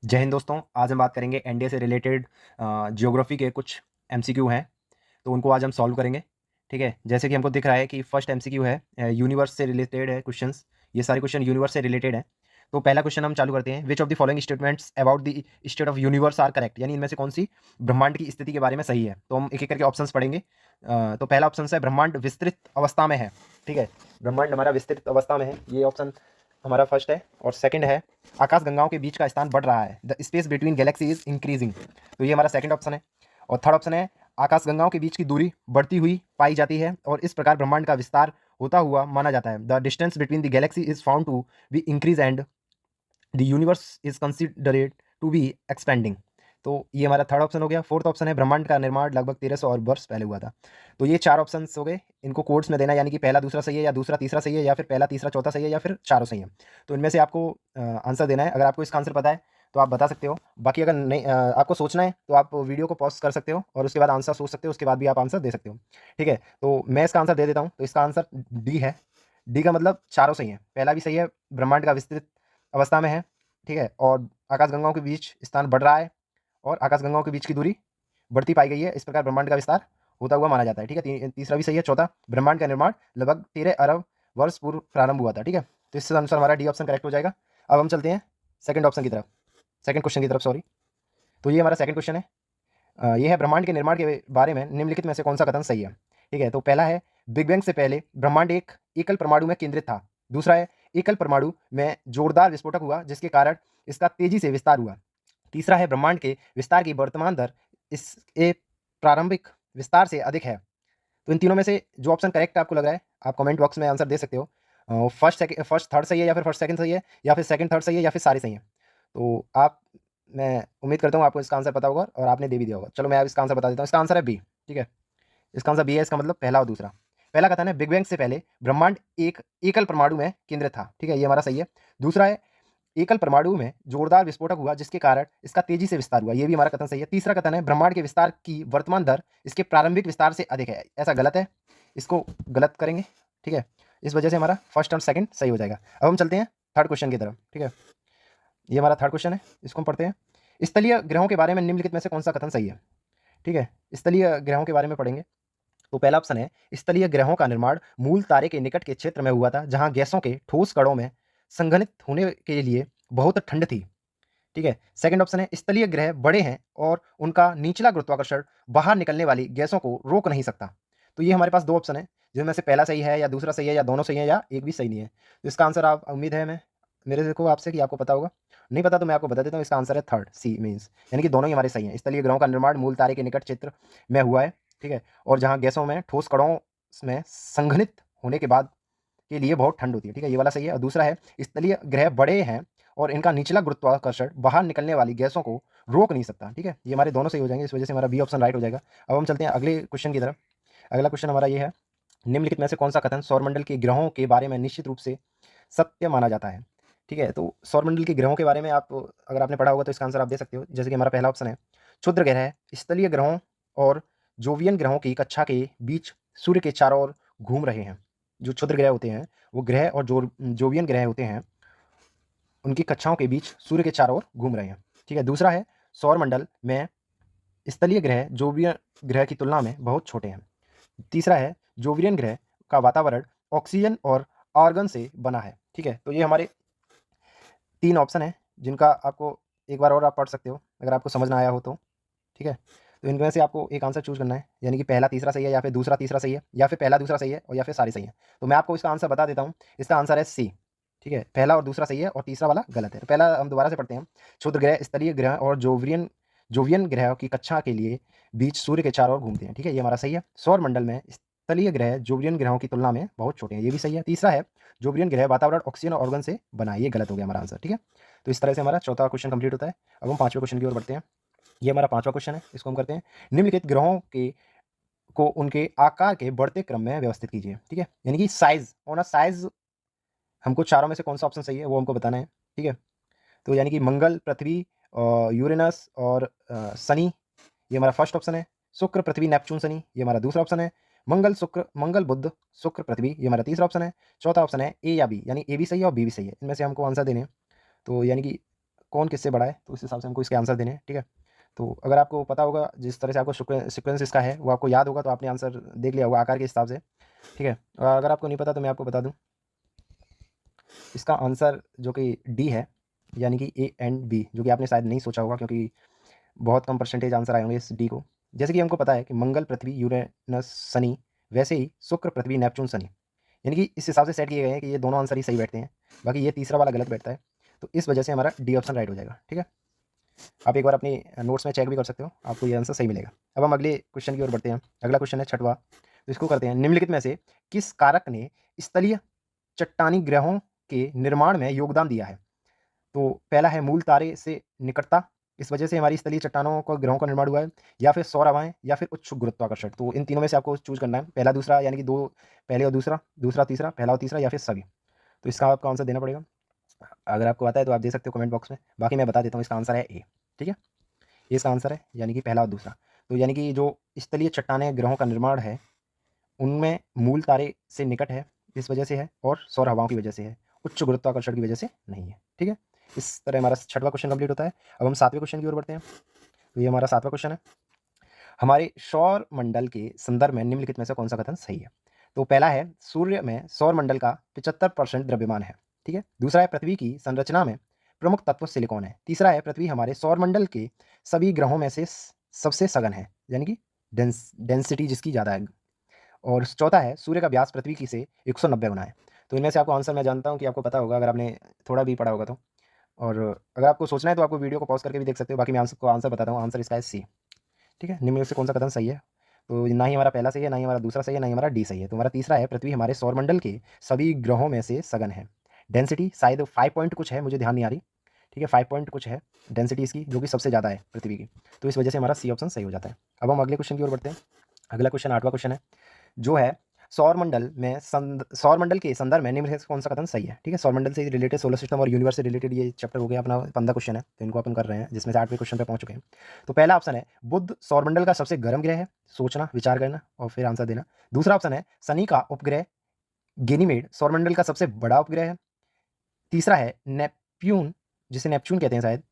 जय हिंद दोस्तों। आज हम बात करेंगे एनडीए से रिलेटेड ज्योग्राफी के कुछ एमसीक्यू हैं, तो उनको आज हम सॉल्व करेंगे। ठीक है, जैसे कि हमको दिख रहा है कि फर्स्ट एमसीक्यू है यूनिवर्स से रिलेटेड है क्वेश्चंस। ये सारे क्वेश्चन यूनिवर्स से रिलेटेड हैं। तो पहला क्वेश्चन हम चालू करते हैं। Which of the following statements about the state of universe are correct, यानी इनमें से कौन सी ब्रह्मांड की स्थिति के बारे में सही है। तो हम एक एक करके ऑप्शंस पढ़ेंगे। तो पहला ऑप्शन है ब्रह्मांड विस्तृत अवस्था में है। ठीक है, ब्रह्मांड हमारा विस्तृत अवस्था में है, ये ऑप्शन हमारा फर्स्ट है। और सेकंड है आकाश गंगाओं के बीच का स्थान बढ़ रहा है, the space between Galaxy is increasing. तो ये हमारा सेकंड ऑप्शन है। और थर्ड ऑप्शन है आकाश गंगाओं के बीच की दूरी बढ़ती हुई पाई जाती है और इस प्रकार ब्रह्मांड का विस्तार होता हुआ माना जाता है, the distance between the galaxy is found to be increase and the universe is considered to be expanding. तो ये हमारा थर्ड ऑप्शन हो गया। फोर्थ ऑप्शन है ब्रह्मांड का निर्माण लगभग 1300 और वर्ष पहले हुआ था। तो ये चार ऑप्शन हो गए, इनको कोड्स में देना, यानी कि पहला दूसरा सही है या दूसरा तीसरा सही है या फिर पहला तीसरा चौथा सही है या फिर चारों सही है। तो इनमें से आपको आंसर देना है। अगर आपको इसका आंसर पता है तो आप बता सकते हो, बाकी अगर नहीं आपको सोचना है तो आप वीडियो को पॉज कर सकते हो और उसके बाद आंसर सोच सकते हो, उसके बाद भी आप आंसर दे सकते हो। ठीक है, तो मैं इसका आंसर दे देता हूँ। तो इसका आंसर डी है। डी का मतलब चारों सही है, पहला भी सही है, ब्रह्मांड का विस्तृत अवस्था में है। ठीक है, और आकाशगंगाओं के बीच स्थान बढ़ रहा है और आकाशगंगाओं के बीच की दूरी बढ़ती पाई गई है, इस प्रकार ब्रह्मांड का विस्तार होता हुआ माना जाता है। ठीक है, तीसरा भी सही है। चौथा, ब्रह्मांड का निर्माण लगभग 13 अरब वर्ष पूर्व प्रारंभ हुआ था। ठीक है, तो इससे अनुसार हमारा डी ऑप्शन करेक्ट हो जाएगा। अब हम चलते हैं सेकंड ऑप्शन की तरफ, सेकंड क्वेश्चन की तरफ, सॉरी। तो ये हमारा सेकंड क्वेश्चन है। ये है ब्रह्मांड के निर्माण के बारे में निम्नलिखित में से कौन सा कथन सही है। ठीक है, तो पहला है बिग बैंग से पहले ब्रह्मांड एक एकल परमाणु में केंद्रित था। दूसरा है एकल परमाणु में जोरदार विस्फोटक हुआ जिसके कारण इसका तेजी से विस्तार हुआ। तीसरा है ब्रह्मांड के विस्तार की वर्तमान दर इसके प्रारंभिक विस्तार से अधिक है। तो इन तीनों में से जो ऑप्शन करेक्ट आपको लग रहा है, आप कमेंट बॉक्स में आंसर दे सकते हो। फर्स्ट थर्ड सही है या फिर फर्स्ट सेकंड सही है या फिर सेकंड थर्ड सही है या फिर सारे सही हैं। तो आप, मैं उम्मीद करता हूँ आपको इसका आंसर पता होगा और आपने दे भी दिया होगा। चलो मैं अब इसका आंसर बता देता हूँ। इसका आंसर है बी। ठीक है, इसका आंसर बी है। इसका मतलब पहला और दूसरा। पहला कथन है बिग बैंग से पहले ब्रह्मांड एक एकल परमाणु में केंद्रित था। ठीक है, ये हमारा सही है। दूसरा है एकल परमाणु में जोरदार विस्फोटक हुआ जिसके कारण इसका तेजी से विस्तार हुआ, ये भी हमारा कथन सही है। तीसरा कथन है ब्रह्मांड के विस्तार की वर्तमान दर इसके प्रारंभिक विस्तार से अधिक है, ऐसा गलत है, इसको गलत करेंगे। ठीक है, इस वजह से हमारा फर्स्ट और सेकंड सही हो जाएगा। अब हम चलते हैं थर्ड क्वेश्चन की तरफ। ठीक है, ये हमारा थर्ड क्वेश्चन है, इसको हम पढ़ते हैं। स्थलीय ग्रहों के बारे में निम्नलिखित में से कौन सा कथन सही है। ठीक है, स्थलीय ग्रहों के बारे में पढ़ेंगे। तो पहला ऑप्शन है स्थलीय ग्रहों का निर्माण मूल तारे के निकट के क्षेत्र में हुआ था जहां गैसों के ठोस कणों में संघनित होने के लिए बहुत ठंड थी। ठीक है, सेकंड ऑप्शन है स्थलीय ग्रह बड़े हैं और उनका निचला गुरुत्वाकर्षण बाहर निकलने वाली गैसों को रोक नहीं सकता। तो ये हमारे पास दो ऑप्शन है जिनमें से पहला सही है या दूसरा सही है या दोनों सही है या एक भी सही नहीं है। तो इसका आंसर, आप, उम्मीद है मैं मेरे को आपसे कि आपको पता होगा। नहीं पता तो मैं आपको बता देता हूँ, इसका आंसर है थर्ड, सी मीन्स, यानी कि दोनों ही हमारे सही हैं। स्थलीय ग्रहों का निर्माण मूल तारे के निकट क्षेत्र में हुआ है। ठीक है, और जहाँ गैसों में ठोस कणों में संघनित होने के बाद के लिए बहुत ठंड होती है। ठीक है, ये वाला सही है। और दूसरा है स्थलीय ग्रह बड़े हैं और इनका निचला गुरुत्वाकर्षण बाहर निकलने वाली गैसों को रोक नहीं सकता। ठीक है, ये हमारे दोनों सही हो जाएंगे, इस वजह से हमारा बी ऑप्शन राइट हो जाएगा। अब हम चलते हैं अगले क्वेश्चन की तरफ। अगला क्वेश्चन हमारा ये है, निम्नलिखित में से कौन सा कथन सौरमंडल के ग्रहों के बारे में निश्चित रूप से सत्य माना जाता है। ठीक है, तो सौरमंडल के ग्रहों के बारे में आप, अगर आपने पढ़ा होगा तो इसका आंसर आप दे सकते हो। जैसे कि हमारा पहला ऑप्शन है क्षुद्र ग्रह स्थलीय ग्रहों और जोवियन ग्रहों की कक्षा के बीच सूर्य के चारों ओर घूम रहे हैं। जो क्षुद्र ग्रह होते हैं वो ग्रह, और जो जोवियन ग्रह होते हैं उनकी कक्षाओं के बीच सूर्य के चारों ओर घूम रहे हैं। ठीक है, दूसरा है सौरमंडल में स्थलीय ग्रह जोवियन ग्रह की तुलना में बहुत छोटे हैं। तीसरा है जोवियन ग्रह का वातावरण ऑक्सीजन और आर्गन से बना है। ठीक है, तो ये हमारे तीन ऑप्शन है जिनका आपको एक बार और आप पढ़ सकते हो अगर आपको समझ ना आया हो तो। ठीक है, तो इनमें से आपको एक आंसर चूज करना है, यानी कि पहला तीसरा सही है या फिर दूसरा तीसरा सही है या फिर पहला दूसरा सही है और या फिर सारे सही है। तो मैं आपको इसका आंसर बता देता हूँ, इसका आंसर है सी। ठीक है, पहला और दूसरा सही है और तीसरा वाला गलत है। तो पहला हम दोबारा से पढ़ते हैं। क्षुद्र ग्रह स्थलीय ग्रह और जोवियन जोवियन ग्रह की कक्षा के लिए बीच सूर्य के चारों ओर घूमते हैं। ठीक है, ये हमारा सही है। सौर मंडल में स्थलीय ग्रह जोवियन ग्रहों की तुलना में बहुत छोटे हैं, ये भी सही है। तीसरा है जोवियन ग्रह वातावरण ऑक्सीजन और ऑर्गन से बना है, ये गलत हो गया हमारा आंसर। ठीक है, तो इस तरह से हमारा चौथा क्वेश्चन कंप्लीट होता है। अब हम पांचवें क्वेश्चन की ओर बढ़ते हैं। ये हमारा पांचवा क्वेश्चन है, इसको हम करते हैं। निम्नलिखित ग्रहों के को उनके आकार के बढ़ते क्रम में व्यवस्थित कीजिए। ठीक है, यानी कि साइज ऑन अ साइज, हमको चारों में से कौन सा ऑप्शन सही है वो हमको बताना है। ठीक है, तो यानी कि मंगल, पृथ्वी, यूरेनस और शनि, ये हमारा फर्स्ट ऑप्शन है। शुक्र, पृथ्वी, नेपच्यून, शनि, ये हमारा दूसरा ऑप्शन है। मंगल, शुक्र, मंगल, बुध, शुक्र, पृथ्वी, ये हमारा तीसरा ऑप्शन है। चौथा ऑप्शन है ए या बी, यानी ए भी सही है और बी भी सही है। इनमें से हमको आंसर देने हैं। तो यानी कि कौन किससे बड़ा है, तो उस हिसाब से हमको इसके आंसर देने हैं, ठीक है। तो अगर आपको पता होगा, जिस तरह से आपको सीक्वेंस इसका है वो आपको याद होगा, तो आपने आंसर देख लिया होगा आकार के हिसाब से, ठीक है। और अगर आपको नहीं पता तो मैं आपको बता दूं, इसका आंसर जो कि डी है, यानी कि ए एंड बी, जो कि आपने शायद नहीं सोचा होगा क्योंकि बहुत कम परसेंटेज आंसर आए होंगे इस डी को। जैसे कि हमको पता है कि मंगल, पृथ्वी, यूरेनस, शनि, वैसे ही शुक्र, पृथ्वी, नेपच्यून, शनि, यानी कि इस हिसाब से सेट किए गए हैं कि ये दोनों आंसर ही सही बैठते हैं, बाकी ये तीसरा वाला गलत बैठता है। तो इस वजह से हमारा डी ऑप्शन राइट हो जाएगा, ठीक है। आप एक बार अपनी नोट्स में चेक भी कर सकते हो, आपको ये आंसर सही मिलेगा। अब हम अगले क्वेश्चन की ओर बढ़ते हैं। अगला क्वेश्चन है छठवां, तो इसको करते हैं। निम्नलिखित में से किस कारक ने स्थलीय चट्टानी ग्रहों के निर्माण में योगदान दिया है? तो पहला है मूल तारे से निकटता, इस वजह से हमारी स्थलीय चट्टानों को ग्रहों का निर्माण हुआ है, या फिर सौर हवाएं, या फिर उच्च गुरुत्वाकर्षण। तो इन तीनों में से आपको चूज करना है, पहला दूसरा, यानी कि दो, पहले और दूसरा, दूसरा तीसरा, पहला और तीसरा, या फिर सभी। तो इसका आपको आंसर देना पड़ेगा। अगर आपको आता है तो आप दे सकते हो कमेंट बॉक्स में, बाकी मैं बता देता हूँ, इसका आंसर है ए, ठीक है। ये इसका आंसर है, यानी कि पहला और दूसरा। तो यानी कि जो स्थलीय चट्टानें ग्रहों का निर्माण है, उनमें मूल तारे से निकट है, इस वजह से है, और सौर हवाओं की वजह से है, उच्च गुरुत्वाकर्षण की वजह से नहीं है, ठीक है। इस तरह हमारा छठवां क्वेश्चन कंप्लीट होता है। अब हम सातवें क्वेश्चन की ओर बढ़ते हैं। तो ये हमारा सातवां क्वेश्चन है, हमारे सौर मंडल के संदर्भ में निम्नलिखित में से कौन सा कथन सही है? तो पहला है, सूर्य में सौर मंडल का 75% द्रव्यमान है, ठीक है। दूसरा है, पृथ्वी की संरचना में प्रमुख तत्व सिलिकॉन है। तीसरा है, पृथ्वी हमारे सौर मंडल के सभी ग्रहों में से सबसे सघन है, यानी कि डेंसिटी जिसकी ज़्यादा है। और चौथा है, सूर्य का व्यास पृथ्वी की से 190 गुना है। तो इनमें से आपको आंसर मैं जानता हूँ कि आपको पता होगा, अगर आपने थोड़ा भी पढ़ा होगा तो। और अगर आपको सोचना है तो आपको वीडियो को पॉज करके भी देख सकते हो, बाकी मैं आंसर बताता हूँ। आंसर इसका है सी, ठीक है। निम्न में से कौन सा कथन सही है? तो ना ही हमारा पहला सही है, ना ही हमारा दूसरा सही है, ना ही हमारा डी सही है। तो हमारा तीसरा है, पृथ्वी हमारे सौरमंडल के सभी ग्रहों में से सघन है। डेंसिटी शायद 5 पॉइंट कुछ है, मुझे ध्यान नहीं आ रही, ठीक है। 5 पॉइंट कुछ है डेंसिटी इसकी, जो कि सबसे ज़्यादा है पृथ्वी की। तो इस वजह से हमारा सी ऑप्शन सही हो जाता है। अब हम अगले क्वेश्चन की ओर बढ़ते हैं। अगला क्वेश्चन आठवां क्वेश्चन है, जो है सौरमंडल के संदर्भ में निम्नलिखित से कौन सा कथन सही है? ठीक है, सौरमंडल से रिलेटेड, सोलर सिस्टम और यूनिवर्स से रिलेटेड ये चैप्टर हो गया अपना 15 क्वेश्चन है, तो इनको अपन कर रहे हैं, जिसमें से 8वें क्वेश्चन पे पहुंच चुके हैं। तो पहला ऑप्शन है, बुध सौरमंडल का सबसे गर्म ग्रह है। सोचना, विचार करना और फिर आंसर देना। दूसरा ऑप्शन है, शनि का उपग्रह गेनीमेड सौरमंडल का सबसे बड़ा उपग्रह है। तीसरा है, नेपच्यून, जिसे नेपच्यून कहते हैं शायद,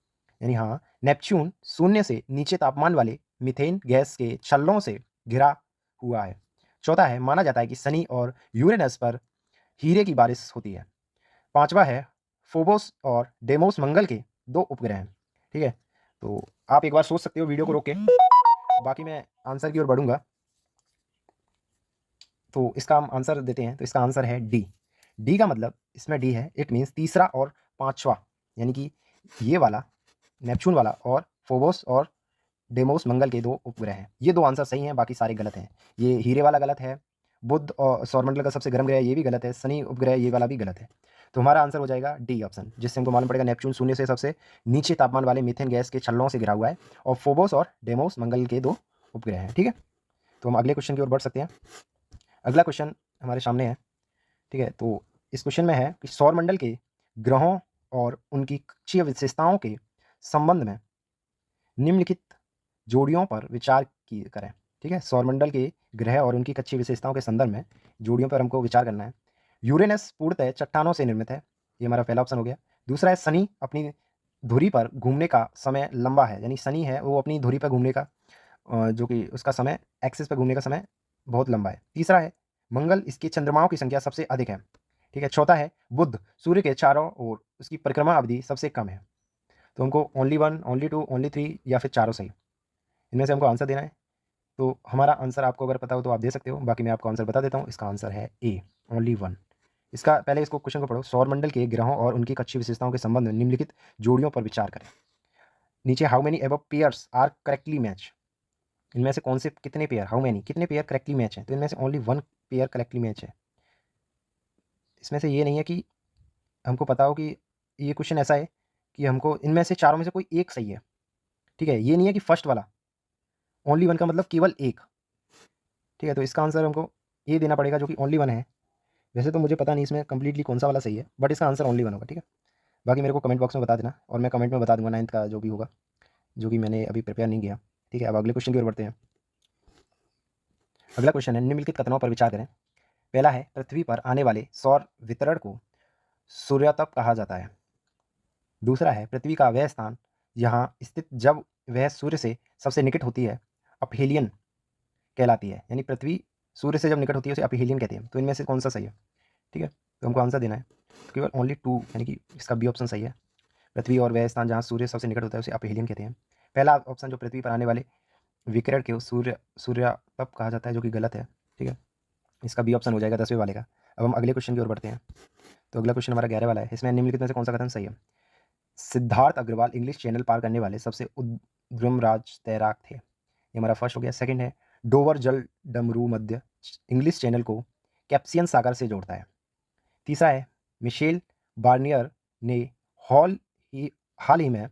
यानी हाँ, नेपच्यून शून्य से नीचे तापमान वाले मीथेन गैस के छल्लों से घिरा हुआ है। चौथा है, माना जाता है कि शनि और यूरेनस पर हीरे की बारिश होती है। पांचवा है, फोबोस और डेमोस मंगल के 2 उपग्रह हैं, ठीक है। तो आप एक बार सोच सकते हो वीडियो को रोक के, बाकी मैं आंसर की ओर बढ़ूंगा। तो इसका हम आंसर देते हैं, तो इसका आंसर है डी। डी का मतलब इसमें डी है, इट मीन्स तीसरा और पांचवा, यानी कि ये वाला नेपच्यून वाला और फोबोस और डेमोस मंगल के 2 उपग्रह हैं। ये 2 आंसर सही हैं, बाकी सारे गलत हैं। ये हीरे वाला गलत है, बुध और सौरमंडल का सबसे गर्म ग्रह ये भी गलत है, शनि उपग्रह ये वाला भी गलत है। तो हमारा आंसर हो जाएगा डी ऑप्शन, जिससे हमको मालूम पड़ेगा नेपच्यून शून्य से सबसे नीचे तापमान वाले मीथेन गैस के छल्लों से घिरा हुआ है, और फोबोस और डेमोस मंगल के 2 उपग्रह हैं, ठीक है। तो हम अगले क्वेश्चन की ओर बढ़ सकते हैं। अगला क्वेश्चन हमारे सामने है, ठीक है। तो इस क्वेश्चन में है कि सौरमंडल के ग्रहों और उनकी कक्षीय विशेषताओं के संबंध में निम्नलिखित जोड़ियों पर विचार की करें, ठीक है। सौरमंडल के ग्रह और उनकी कक्षीय विशेषताओं के संदर्भ में जोड़ियों पर हमको विचार करना है। यूरेनस पूर्णतः चट्टानों से निर्मित है, ये हमारा पहला ऑप्शन हो गया। दूसरा है, शनि अपनी धुरी पर घूमने का समय लंबा है, यानी शनि है वो अपनी धुरी पर घूमने का जो कि उसका समय, एक्सिस पर घूमने का समय बहुत लंबा है। तीसरा है, मंगल इसके चंद्रमाओं की संख्या सबसे अधिक है, ठीक है। चौथा है, बुध सूर्य के चारों ओर उसकी परिक्रमा अवधि सबसे कम है। तो हमको ओनली 1, ओनली 2, ओनली 3 या फिर चारों सही, इनमें से हमको आंसर देना है। तो हमारा आंसर आपको अगर पता हो तो आप दे सकते हो, बाकी मैं आपको आंसर बता देता हूँ। इसका आंसर है ए, ओनली 1। इसका पहले इसको क्वेश्चन को पढ़ो, सौरमंडल के ग्रहों और उनकी कक्षीय विशेषताओं के संबंध में निम्नलिखित जोड़ियों पर विचार करें। नीचे, how many above pairs are correctly match, इनमें से कौन से कितने पेयर, हाउ मेनी कितने पेयर करेक्टली मैच है, तो इनमें से ओनली 1 पेयर करेक्टली मैच है। इसमें से ये नहीं है कि हमको पता हो कि ये क्वेश्चन ऐसा है कि हमको इनमें से चारों में से कोई एक सही है, ठीक है। ये नहीं है कि फर्स्ट वाला ओनली 1 का मतलब केवल एक, ठीक है। तो इसका आंसर हमको ये देना पड़ेगा जो कि ओनली 1 है। वैसे तो मुझे पता नहीं इसमें कंप्लीटली कौन सा वाला सही है, बट इसका आंसर ओनली 1 होगा, ठीक है। बाकी मेरे को कमेंट बॉक्स में बता देना, और मैं कमेंट में बता दूंगा 9th का जो भी होगा, जो कि मैंने अभी प्रिपेयर नहीं किया, ठीक है। अब अगले क्वेश्चन की ओर बढ़ते हैं। अगला क्वेश्चन है, निम्नलिखित कथनों पर विचार करें। पहला है, पृथ्वी पर आने वाले सौर वितरण को सूर्यातप कहा जाता है। दूसरा है पृथ्वी का वह स्थान जहाँ स्थित जब वह सूर्य से सबसे निकट होती है अपहेलियन कहलाती है। यानी पृथ्वी सूर्य से जब निकट होती है उसे अपहेलियन कहते हैं। तो इनमें से कौन सा सही है? ठीक है, तो हमको आंसर देना है। तो केवल ओनली 2 यानी कि इसका बी ऑप्शन सही है। पृथ्वी और वह स्थान जहाँ सूर्य सबसे निकट होता है उसे अपहेलियन कहते हैं। पहला ऑप्शन जो पृथ्वी पर आने वाले विकिरण के सूर्यातप कहा जाता है, जो कि गलत है। ठीक है, इसका बी ऑप्शन हो जाएगा 10वें वाले का। अब हम अगले क्वेश्चन की ओर बढ़ते हैं। तो अगला क्वेश्चन हमारा 11 वाला है। इसमें निम्नलिखित में से कौन सा कथन सही है? सिद्धार्थ अग्रवाल इंग्लिश चैनल पार करने वाले सबसे उद्यमराज तैराक थे। ये हमारा फर्स्ट हो गया। सेकंड है डोवर जल डमरू मध्य इंग्लिश चैनल को कैप्सियन सागर से जोड़ता है। तीसरा है मिशेल बार्नियर ने हॉल हाल ही में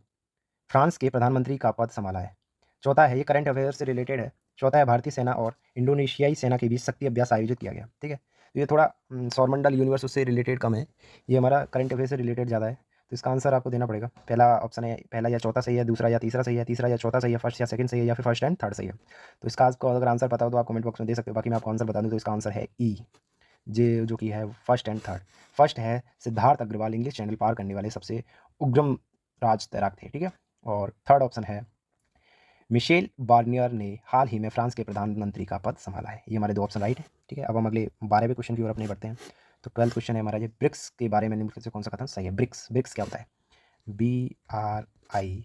फ्रांस के प्रधानमंत्री का पद संभाला है। चौथा है, ये करंट अफेयर से रिलेटेड है। चौथा है भारतीय सेना और इंडोनेशियाई सेना के बीच शक्ति अभ्यास आयोजित किया गया। ठीक है, तो ये थोड़ा सौरमंडल यूनिवर्स उससे रिलेटेड कम है, ये हमारा करंट अफेयर से रिलेटेड ज़्यादा है। तो इसका आंसर आपको देना पड़ेगा। पहला ऑप्शन है, पहला या चौथा सही है, दूसरा या तीसरा सही है, तीसरा या चौथा सही है, फर्स्ट या सेकंड सही है, या फिर फर्स्ट एंड थर्ड सही है। तो इसका आपको अगर आंसर पता हो तो आप कमेंट बॉक्स में दे सकते हो। बाकी मैं आपको आंसर बता दूँ तो इसका आंसर है ई, जो कि है फर्स्ट एंड थर्ड। फर्स्ट है सिद्धार्थ अग्रवाल इंग्लिश चैनल पार करने वाले सबसे उग्रम राज तैराक थे। ठीक है, और थर्ड ऑप्शन है मिशेल बार्नियर ने हाल ही में फ्रांस के प्रधानमंत्री का पद संभाला है। ये हमारे दो ऑप्शन राइट है। ठीक है, अब हम अगले 12वें क्वेश्चन की ओर अपने बढ़ते हैं। तो 12th क्वेश्चन है हमारा ये, ब्रिक्स के बारे में निम्नलिखित से कौन सा कथन सही है? ब्रिक्स क्या होता है? BRICS।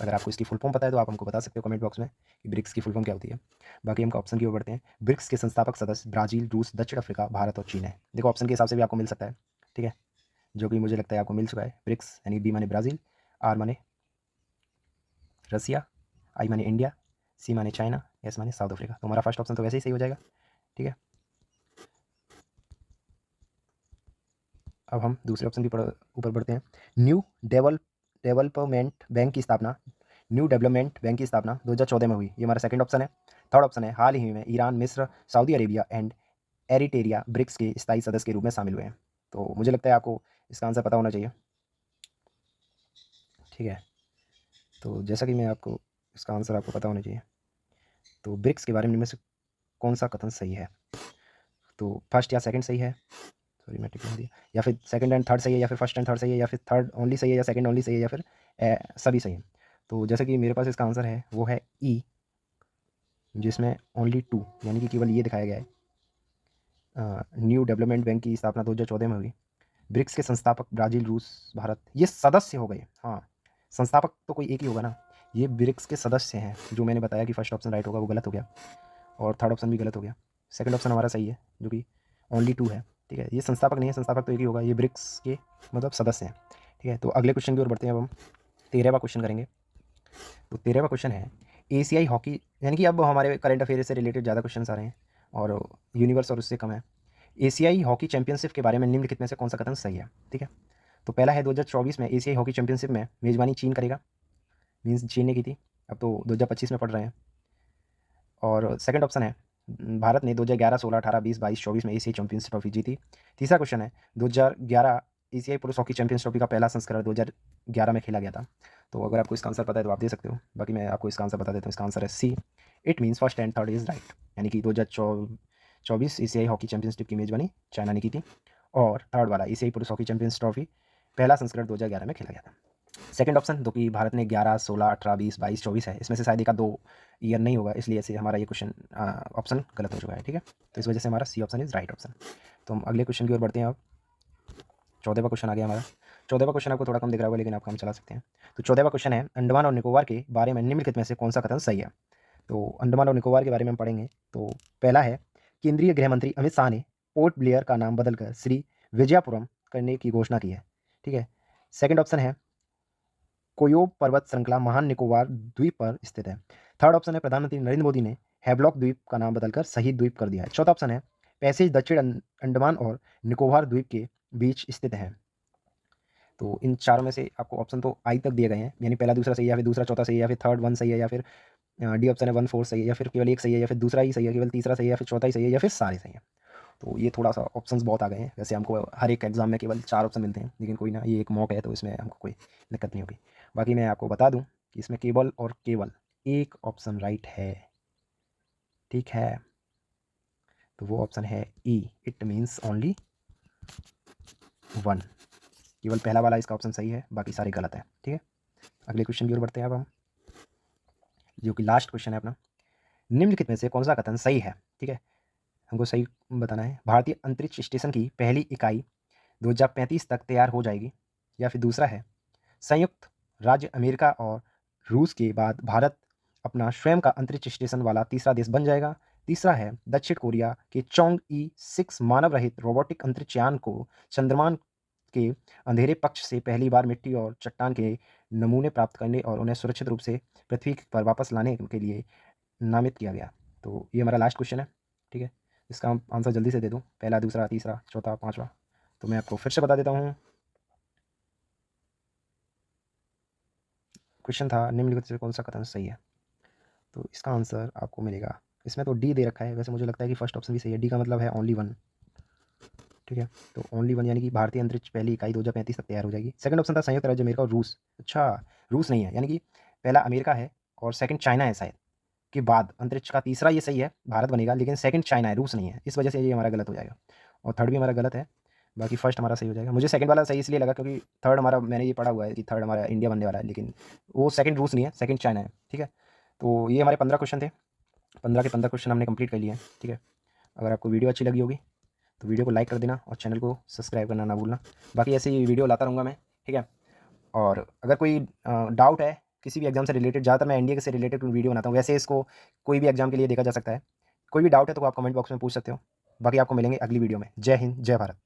अगर आपको इसकी फुल फॉर्म पता है तो आप हमको बता सकते हो कमेंट बॉक्स में कि ब्रिक्स की फुल फॉर्म क्या होती है। बाकी हमको ऑप्शन की ओर बढ़ते हैं। ब्रिक्स के संस्थापक सदस्य ब्राज़ील, रूस, दक्षिण अफ्रीका, भारत और चीन है। देखो ऑप्शन के हिसाब से भी आपको मिल सकता है। ठीक है, जो कि मुझे लगता है आपको मिल चुका है। ब्रिक्स यानी बी माने ब्राज़ील, आर माने रसिया, आई माने इंडिया, सी माने चाइना, एस माने साउथ अफ्रीका। तो हमारा फर्स्ट ऑप्शन तो वैसे ही सही हो जाएगा। ठीक है, अब हम दूसरे ऑप्शन की ऊपर बढ़ते हैं। डेवलपमेंट बैंक की स्थापना 2014 में हुई। ये हमारा सेकंड ऑप्शन है। थर्ड ऑप्शन है, हाल ही में ईरान, मिस्र, Saudi Arabia and Eritrea BRICS के स्थायी सदस्य के रूप में शामिल हुए हैं। तो मुझे लगता है आपको इसका आंसर पता होना चाहिए। ठीक है, तो जैसा कि मैं आपको इसका आंसर आपको पता होना चाहिए। तो ब्रिक्स के बारे में इनमें से कौन सा कथन सही है? तो फर्स्ट या सेकंड सही है, सॉरी मैं टिक नहीं दिया, या फिर सेकंड एंड थर्ड सही है, या फिर फर्स्ट एंड थर्ड सही है, या फिर थर्ड ओनली सही है, या सेकंड ओनली सही है, या फिर सभी सही है। तो जैसा कि मेरे पास इसका आंसर है वो है ई, जिसमें ओनली 2 यानी कि केवल ये दिखाया गया है। न्यू डेवलपमेंट बैंक की स्थापना 2014 में हुई। ब्रिक्स के संस्थापक ब्राज़ील, रूस, भारत, ये सदस्य हो गए। हाँ, संस्थापक तो कोई एक ही होगा ना। ये ब्रिक्स के सदस्य हैं। जो मैंने बताया कि फर्स्ट ऑप्शन राइट होगा वो गलत हो गया, और थर्ड ऑप्शन भी गलत हो गया। सेकंड ऑप्शन हमारा सही है, जो कि ओनली 2 है। ठीक है, ये संस्थापक नहीं है, संस्थापक तो एक ही होगा। ये ब्रिक्स के मतलब सदस्य हैं। ठीक है, तो अगले क्वेश्चन की ओर बढ़ते हैं। अब हम 13वां क्वेश्चन करेंगे। तो 13वां क्वेश्चन है, एशियाई हॉकी, यानी कि अब हमारे करंट अफेयर से रिलेटेड ज़्यादा क्वेश्चन आ रहे हैं और यूनिवर्स और उससे कम है। एशियाई हॉकी चैंपियनशिप के बारे में निम्नलिखित में से कौन सा कथन सही है? ठीक है, तो पहला है 2024 में एशियाई हॉकी चैंपियनशिप में मेज़बानी चीन करेगा। मीन्स चीन ने की थी, अब तो 2025 में पढ़ रहे हैं। और सेकंड ऑप्शन है, भारत ने 2011, 16, 18, 20, 22, 24 में एशियाई चैंपियंस ट्रॉफी जीती। तीसरा क्वेश्चन है, 2011 एशियाई पुरुष हॉकी चैंपियंस ट्रॉफी का पहला संस्करण 2011 में खेला गया था। तो अगर आपको इसका आंसर पता है तो आप दे सकते हो। बाकी मैं आपको इसका आंसर बता देता हूँ। इसका आंसर है C, it means first and third is right. यानी कि 2024 एशियाई हॉकी चैंपियनशिप की मेजबानी चाइना ने की थी, और थर्ड वाला एशियाई पुरुष हॉकी चैंपियंस ट्रॉफी पहला संस्करण 2011 में खेला गया था। सेकंड ऑप्शन, जो कि भारत ने 11, 16, 18, 20, 22, 24 है, इसमें से शायद एक का 2 ईयर नहीं होगा, इसलिए ऐसे हमारा ये क्वेश्चन ऑप्शन गलत हो चुका है। ठीक है, तो इस वजह से हमारा C option is right option. तो हम अगले क्वेश्चन की ओर बढ़ते हैं। अब 14वां क्वेश्चन आ गया हमारा। 14वां क्वेश्चन आपको थोड़ा कम दिख रहा होगा, लेकिन आप काम चला सकते हैं। तो 14वां क्वेश्चन है, अंडमान और निकोबार के बारे में निम्नलिखित में से कौन सा कथन सही है? तो अंडमान और निकोबार के बारे में हम पढ़ेंगे। तो पहला है, केंद्रीय गृह मंत्री अमित शाह ने पोर्ट ब्लेयर का नाम बदलकर श्री विजयपुरम करने की घोषणा की है। ठीक है, सेकंड ऑप्शन है, कोयोब पर्वत श्रृंखला महान निकोबार द्वीप पर स्थित है। थर्ड ऑप्शन है, प्रधानमंत्री नरेंद्र मोदी ने हैवलॉक द्वीप का नाम बदलकर शहीद द्वीप कर दिया है। चौथा ऑप्शन है, पैसेज दक्षिण अंडमान और निकोबार द्वीप के बीच स्थित है। तो इन चारों में से आपको ऑप्शन तो आई तक दिए गए हैं, यानी पहला दूसरा सही है, या फिर दूसरा चौथा सही है, या फिर थर्ड 1 सही है, या फिर डी ऑप्शन है 1 4 सही है, या फिर केवल एक सही है, या फिर दूसरा ही सही है, केवल तीसरा सही है, या फिर चौथा ही सही है, या फिर सारे सही है। तो ये थोड़ा सा ऑप्शंस बहुत आ गए हैं। वैसे हमको हर एक एग्जाम में केवल 4 ऑप्शन मिलते हैं, लेकिन कोई ना, ये एक मॉक है तो इसमें हमको कोई दिक्कत नहीं होगी। बाकी मैं आपको बता दूं कि इसमें केवल और केवल एक ऑप्शन राइट है। ठीक है, तो वो ऑप्शन है ई, इट मीन्स ओनली 1। केवल पहला वाला इसका ऑप्शन सही है, बाकी सारे गलत है। ठीक है, अगले क्वेश्चन की ओर बढ़ते हैं अब हम, जो कि लास्ट क्वेश्चन है अपना। निम्नलिखित में से कौन सा कथन सही है? ठीक है, हमको सही बताना है। भारतीय अंतरिक्ष स्टेशन की पहली इकाई 2035 तक तैयार हो जाएगी। या फिर दूसरा है, संयुक्त राज्य अमेरिका और रूस के बाद भारत अपना स्वयं का अंतरिक्ष स्टेशन वाला तीसरा देश बन जाएगा। तीसरा है, दक्षिण कोरिया के चोंग ई 6 मानव रहित रोबोटिक अंतरिक्ष यान को चंद्रमा के अंधेरे पक्ष से पहली बार मिट्टी और चट्टान के नमूने प्राप्त करने और उन्हें सुरक्षित रूप से पृथ्वी पर वापस लाने के लिए नामित किया गया। तो ये हमारा लास्ट क्वेश्चन है। ठीक है, इसका हम आंसर जल्दी से दे दूँ, पहला, दूसरा, तीसरा, चौथा, पाँचवा। तो मैं आपको फिर से बता देता हूँ। क्वेश्चन था निम्नलिखित से कौन सा कथन सही है, तो इसका आंसर आपको मिलेगा, इसमें तो डी दे रखा है, वैसे मुझे लगता है कि फर्स्ट ऑप्शन भी सही है। डी का मतलब है ओनली वन। ठीक है, तो ओनली वन यानी कि भारतीय अंतरिक्ष पहली इकाई 2035 तक तैयार हो जाएगी। सेकंड ऑप्शन था संयुक्त राज्य अमेरिका और रूस। अच्छा, रूस नहीं है, यानी कि पहला अमेरिका है और सेकंड चाइना है शायद, के बाद अंतरिक्ष का तीसरा ये सही है, भारत बनेगा, लेकिन सेकंड चाइना है, रूस नहीं है, इस वजह से ये हमारा गलत हो जाएगा। और थर्ड भी हमारा गलत है, बाकी फर्स्ट हमारा सही हो जाएगा। मुझे सेकंड वाला सही इसलिए लगा क्योंकि थर्ड हमारा, मैंने ये पढ़ा हुआ है कि थर्ड हमारा इंडिया बनने वाला है, लेकिन वो सेकंड रूस नहीं है, सेकंड चाइना है। ठीक है, तो ये हमारे 15 क्वेश्चन थे, 15 के 15 क्वेश्चन हमने कंप्लीट कर लिए हैं। ठीक है, अगर आपको वीडियो अच्छी लगी होगी तो वीडियो को लाइक कर देना और चैनल को सब्सक्राइब करना ना भूलना। बाकी ऐसे ही वीडियो लाता रहूँगा मैं। ठीक है, और अगर कोई डाउट है किसी भी एग्जाम से रिलेटेड, ज़्यादातर मैं एनडीए से रिलेटेड वीडियो बनाता हूँ, वैसे इसको कोई भी एग्जाम के लिए देखा जा सकता है। कोई भी डाउट है तो आप कमेंट बॉक्स में पूछ सकते हो। बाकी आपको मिलेंगे अगली वीडियो में। जय हिंद, जय भारत।